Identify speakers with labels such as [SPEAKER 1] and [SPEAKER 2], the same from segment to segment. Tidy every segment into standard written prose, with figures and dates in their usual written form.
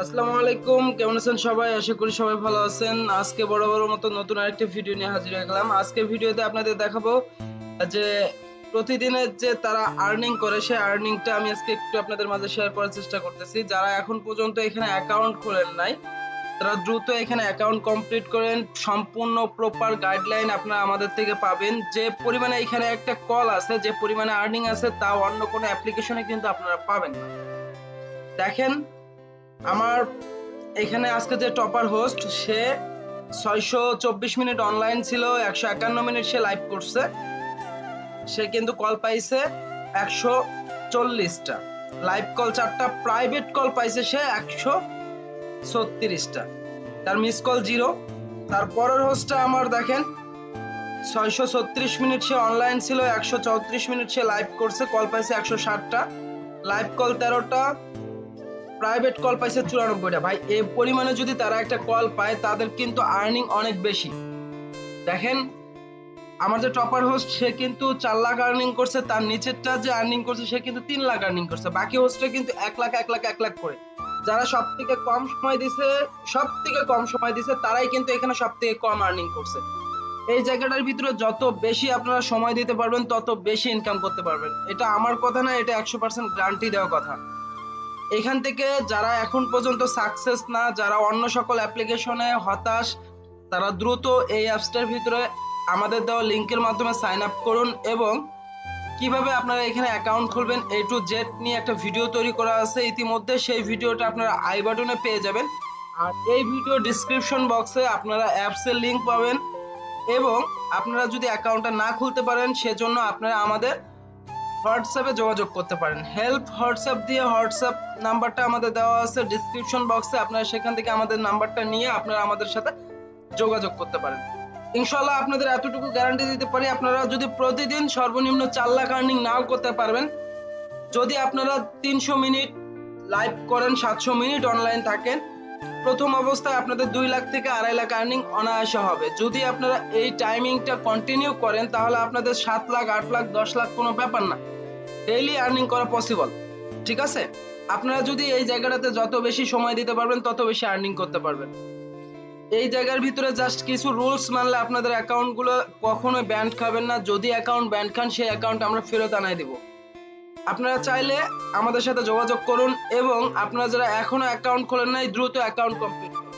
[SPEAKER 1] আসসালামু আলাইকুম, কেমন আছেন সবাই? আশা করি সবাই ভালো আছেন। আজকে বরাবরের মতো নতুন আরেকটি ভিডিও নিয়ে হাজির হয়ে গেলাম। আজকের ভিডিওতে আপনাদের দেখাবো যে প্রতিদিনের যে তারা আর্নিং করে সেই আর্নিংটা আমি আজকে একটু আপনাদের মাঝে শেয়ার করার চেষ্টা করতেছি। যারা এখন পর্যন্ত এখানে অ্যাকাউন্ট খোলেন নাই, তারা দ্রুত এখানে অ্যাকাউন্ট কমপ্লিট করেন। সম্পূর্ণ প্রপার গাইডলাইন আপনারা আমাদের থেকে পাবেন। যে পরিমাণে এখানে একটা কল আছে, যে পরিমাণে আর্নিং আছে তা অন্য কোনো অ্যাপ্লিকেশনে কিন্তু আপনারা পাবেন না। দেখেন, আমার এখানে আজকে যে টপার হোস্ট সে 624 মিনিট অনলাইন ছিল, 151 মিনিট সে লাইভ করছে। সে কিন্তু কল পাইছে 140টা, লাইভ কল 4টা, প্রাইভেট কল পাইছে সে 136টা, তার মিস কল 0। তারপরের হোস্টটা আমার দেখেন 636 মিনিট সে অনলাইন ছিল, 134 মিনিট সে লাইভ করছে, কল পাইছে 160টা, লাইভ কল 13টা, প্রাইভেট কল পাইছে 94টা। ভাই, এই পরিমাণে যদি তারা একটা কল পায় তাদের কিন্তু আর্নিং অনেক বেশি। দেখেন, আমার যে টপার হোস্ট সে কিন্তু 4 লাখ আর্নিং করছে, তার নিচেরটা যে আর্নিং করছে সে কিন্তু 3 লাখ আর্নিং করছে। বাকি হোস্টে কিন্তু 1 লাখ 1 লাখ 1 লাখ করে। যারা সব থেকে কম সময় দিছে তারাই কিন্তু এখানে সব থেকে কম আর্নিং করছে। এই জায়গাটার ভিতরে যত বেশি আপনারা সময় দিতে পারবেন তত বেশি ইনকাম করতে পারবেন। এটা আমার কথা না, এটা 100% গ্যারান্টি দেওয়া কথা। এখান থেকে যারা এখন পর্যন্ত সাকসেস না, যারা অন্য সকল অ্যাপ্লিকেশনে হতাশ, তারা দ্রুত এই অ্যাপসটার ভিতরে আমাদের দেওয়া লিঙ্কের মাধ্যমে সাইন আপ করুন। এবং কিভাবে আপনারা এখানে অ্যাকাউন্ট খুলবেন A to Z নিয়ে একটা ভিডিও তৈরি করা আছে ইতিমধ্যে, সেই ভিডিওটা আপনারা আই বাটনে পেয়ে যাবেন। আর এই ভিডিও ডিসক্রিপশন বক্সে আপনারা অ্যাপসের লিঙ্ক পাবেন। এবং আপনারা যদি অ্যাকাউন্টটা না খুলতে পারেন সেজন্য আপনারা আমাদের হোয়াটসঅ্যাপে যোগাযোগ করতে পারেন। হেল্প হোয়াটসঅ্যাপ দিয়ে হোয়াটসঅ্যাপ নাম্বারটা আমাদের দেওয়া আছে ডিসক্রিপশন বক্সে, আপনারা সেখান থেকে আমাদের নাম্বারটা নিয়ে আপনারা আমাদের সাথে যোগাযোগ করতে পারেন। ইনশাআল্লাহ আপনাদের এতটুকু গ্যারান্টি দিতে পারি, আপনারা যদি প্রতিদিন সর্বনিম্ন 4 লাখ আর্নিং নাও করতে পারবেন, যদি আপনারা 300 মিনিট লাইভ করেন, 700 মিনিট অনলাইন থাকেন, প্রথম অবস্থায় আপনাদের 2 লাখ থেকে 2.5 লাখ আর্নিং অনায়াসে হবে। যদি আপনারা এই টাইমিংটা কন্টিনিউ করেন তাহলে আপনাদের 7 লাখ 8 লাখ 10 লাখ কোনো ব্যাপার না, ডেইলি আর্নিং করা পসিবল। ঠিক আছে, আপনারা যদি এই জায়গাটাতে যত বেশি সময় দিতে পারবেন তত বেশি আর্নিং করতে পারবেন। এই জায়গার ভিতরে জাস্ট কিছু রুলস মানলে আপনাদের অ্যাকাউন্টগুলো কখনোই ব্যান্ড খাবেন না। যদি অ্যাকাউন্ট ব্যান্ড খান সেই অ্যাকাউন্ট আমরা ফেরত আনাই দেব। আপনারা চাইলে আমাদের সাথে যোগাযোগ করুন এবং আপনারা যারা এখনো অ্যাকাউন্ট খোলেন নাই দ্রুত অ্যাকাউন্ট কমপ্লিট করুন।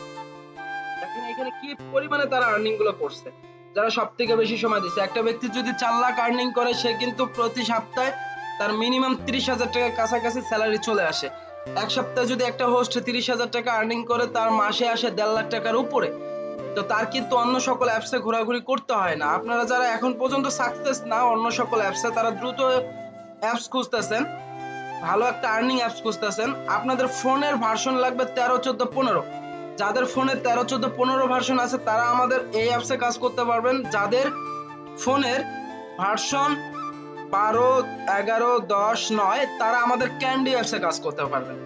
[SPEAKER 1] দেখেন এখানে কি পরিমাণে তারা আর্নিং গুলো করছে, যারা সব থেকে বেশি সময় দিচ্ছে। একটা ব্যক্তি যদি 4 লাখ আর্নিং করে সে কিন্তু প্রতি সপ্তাহে তার মিনিমাম 30,000 টাকার কাছাকাছি স্যালারি চলে আসে। এক সপ্তাহে যদি একটা হোস্ট 30,000 টাকা আর্নিং করে তার মাসে আসে 1.5 লাখ টাকার উপরে। তো তার কিন্তু অন্য সকল অ্যাপসে ঘোরাঘুরি করতে হয় না। আপনারা যারা এখন পর্যন্ত সাকসেস না অন্য সকল অ্যাপসে, তারা দ্রুত অ্যাপস খুঁজতেছেন, ভালো একটা আর্নিং অ্যাপস খুঁজতেছেন। আপনাদের ফোনের ভার্সন লাগবে 13, 14, 15। যাদের ফোনে 13, 14, 15 ভার্সন আছে তারা আমাদের এই অ্যাপসে কাজ করতে পারবেন। যাদের ফোনের ভার্সন 12, 11, 10, 9 তারা আমাদের ক্যান্ডি অ্যাপসে কাজ করতে পারবেন।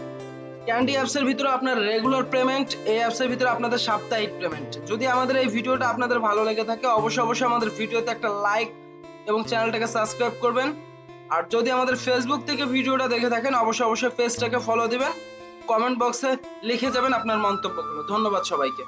[SPEAKER 1] ক্যান্ডি অ্যাপসের ভিতরে আপনার রেগুলার পেমেন্ট, এই অ্যাপসের ভিতরে আপনাদের সাপ্তাহিক পেমেন্ট। যদি আমাদের এই ভিডিওটা আপনাদের ভালো লেগে থাকে অবশ্যই আমাদের ভিডিওতে একটা লাইক এবং চ্যানেলটাকে সাবস্ক্রাইব করবেন। আর যদি আমাদের ফেসবুক থেকে ভিডিওটা দেখে থাকেন অবশ্যই পেজটাকে ফলো দিবেন। কমেন্ট বক্সে লিখে যাবেন আপনার মন্তব্যগুলো। ধন্যবাদ সবাইকে।